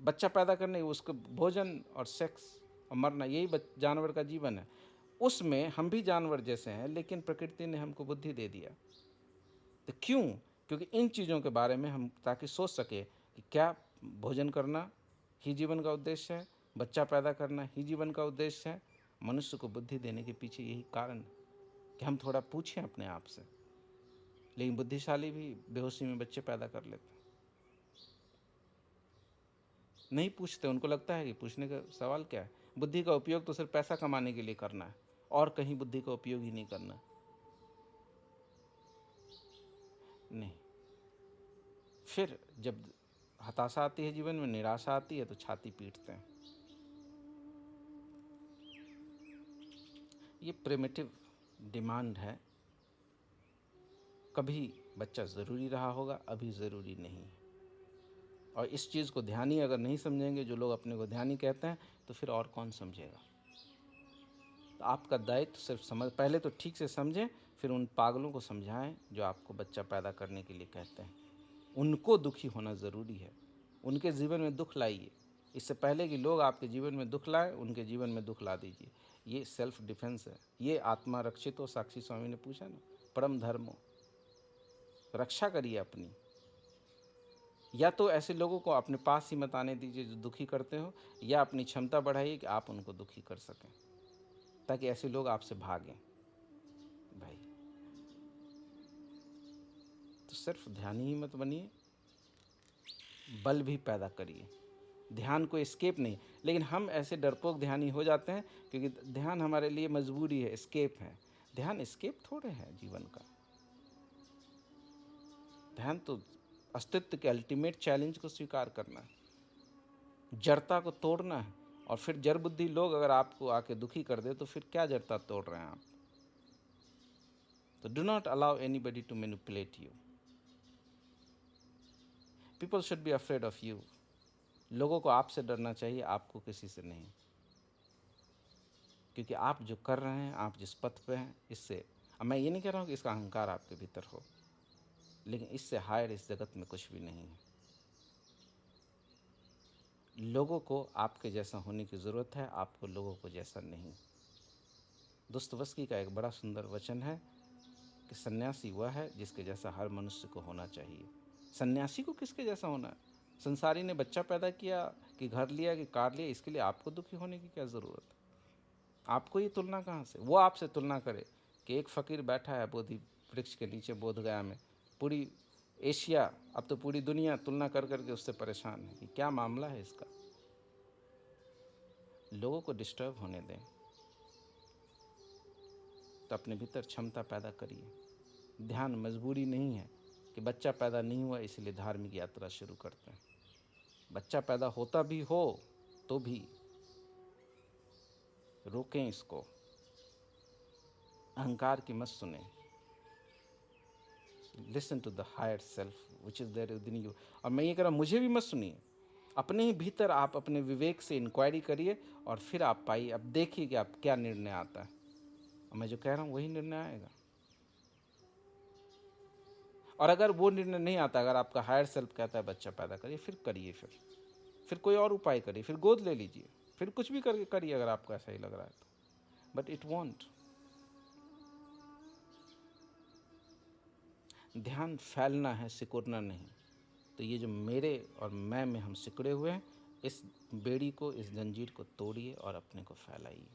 बच्चा पैदा करने, उसको भोजन और सेक्स और मरना, यही जानवर का जीवन है। उसमें हम भी जानवर जैसे हैं, लेकिन प्रकृति ने हमको बुद्धि दे दिया। तो क्यों? क्योंकि इन चीज़ों के बारे में हम ताकि सोच सके कि क्या भोजन करना ही जीवन का उद्देश्य है, बच्चा पैदा करना ही जीवन का उद्देश्य है। मनुष्य को बुद्धि देने के पीछे यही कारण कि हम थोड़ा पूछें अपने आप से। लेकिन बुद्धिशाली भी बेहोशी में बच्चे पैदा कर लेते हैं, नहीं पूछते। उनको लगता है कि पूछने का सवाल क्या है, बुद्धि का उपयोग तो सिर्फ पैसा कमाने के लिए करना है, और कहीं बुद्धि का उपयोग ही नहीं करना। नहीं, फिर जब हताशा आती है जीवन में, निराशा आती है, तो छाती पीटते हैं। ये प्रिमिटिव डिमांड है। कभी बच्चा ज़रूरी रहा होगा, अभी ज़रूरी नहीं है। और इस चीज़ को ध्यानी अगर नहीं समझेंगे, जो लोग अपने को ध्यानी कहते हैं, तो फिर और कौन समझेगा। तो आपका दायित्व सिर्फ पहले तो ठीक से समझें, फिर उन पागलों को समझाएं जो आपको बच्चा पैदा करने के लिए कहते हैं। उनको दुखी होना ज़रूरी है, उनके जीवन में दुख लाइए। इससे पहले कि लोग आपके जीवन में दुख लाएं, उनके जीवन में दुख ला दीजिए। ये सेल्फ डिफेंस है। ये आत्मा रक्षित हो, साक्षी स्वामी ने पूछा ना, परम धर्म हो। रक्षा करिए अपनी। या तो ऐसे लोगों को अपने पास ही मत आने दीजिए जो दुखी करते हो, या अपनी क्षमता बढ़ाइए कि आप उनको दुखी कर सकें, ताकि ऐसे लोग आपसे भागें। भाई, तो सिर्फ ध्यान ही मत बनिए, बल भी पैदा करिए। ध्यान को एस्केप नहीं, लेकिन हम ऐसे डरपोक ध्यानी हो जाते हैं क्योंकि ध्यान हमारे लिए मजबूरी है, एस्केप है। ध्यान एस्केप थोड़े है जीवन का। ध्यान तो अस्तित्व के अल्टीमेट चैलेंज को स्वीकार करना है, जड़ता को तोड़ना है। और फिर जड़ बुद्धि लोग अगर आपको आके दुखी कर दे, तो फिर क्या जड़ता तोड़ रहे हैं आप। तो do not allow anybody to manipulate you. People should be afraid of you. लोगों को आपसे डरना चाहिए, आपको किसी से नहीं। क्योंकि आप जो कर रहे हैं, आप जिस पथ पे हैं, इससे, अब मैं ये नहीं कह रहा हूँ कि इसका अहंकार आपके भीतर हो, लेकिन इससे हायर इस जगत में कुछ भी नहीं है। लोगों को आपके जैसा होने की ज़रूरत है, आपको लोगों को जैसा नहीं। दोस्तोयेवस्की का एक बड़ा सुंदर वचन है कि सन्यासी वह है जिसके जैसा हर मनुष्य को होना चाहिए। सन्यासी को किसके जैसा होना है? संसारी ने बच्चा पैदा किया कि घर लिया कि कार लिया, इसके लिए आपको दुखी होने की क्या ज़रूरत है? आपको ये तुलना कहाँ से? वो आपसे तुलना करे कि एक फ़कीर बैठा है बोधि वृक्ष के नीचे बोधगया में, पूरी एशिया, अब तो पूरी दुनिया तुलना कर करके उससे परेशान है कि क्या मामला है इसका। लोगों को डिस्टर्ब होने दें, तो अपने भीतर क्षमता पैदा करिए। ध्यान मजबूरी नहीं है कि बच्चा पैदा नहीं हुआ इसलिए धार्मिक यात्रा शुरू करते हैं। बच्चा पैदा होता भी हो तो भी रोकें इसको, अहंकार की मत सुने। Listen to the higher self which is there within you. और मैं ये कह रहा हूँ, मुझे भी मत सुनिए, अपने ही भीतर आप अपने विवेक से इंक्वायरी करिए, और फिर आप पाइए, अब देखिए कि आप क्या निर्णय आता है। और मैं जो कह रहा हूँ वही निर्णय आएगा। और अगर वो निर्णय नहीं आता, अगर आपका हायर सेल्फ कहता है बच्चा पैदा करिए, फिर करिए। फिर कोई और उपाय करिए, फिर गोद ले लीजिए, फिर कुछ भी करके करिए अगर आपको ऐसा ही लग रहा है तो। But it won't. ध्यान फैलना है, सिकुड़ना नहीं। तो ये जो मेरे और मैं में हम सिकुड़े हुए हैं, इस बेड़ी को, इस जंजीर को तोड़िए और अपने को फैलाइए।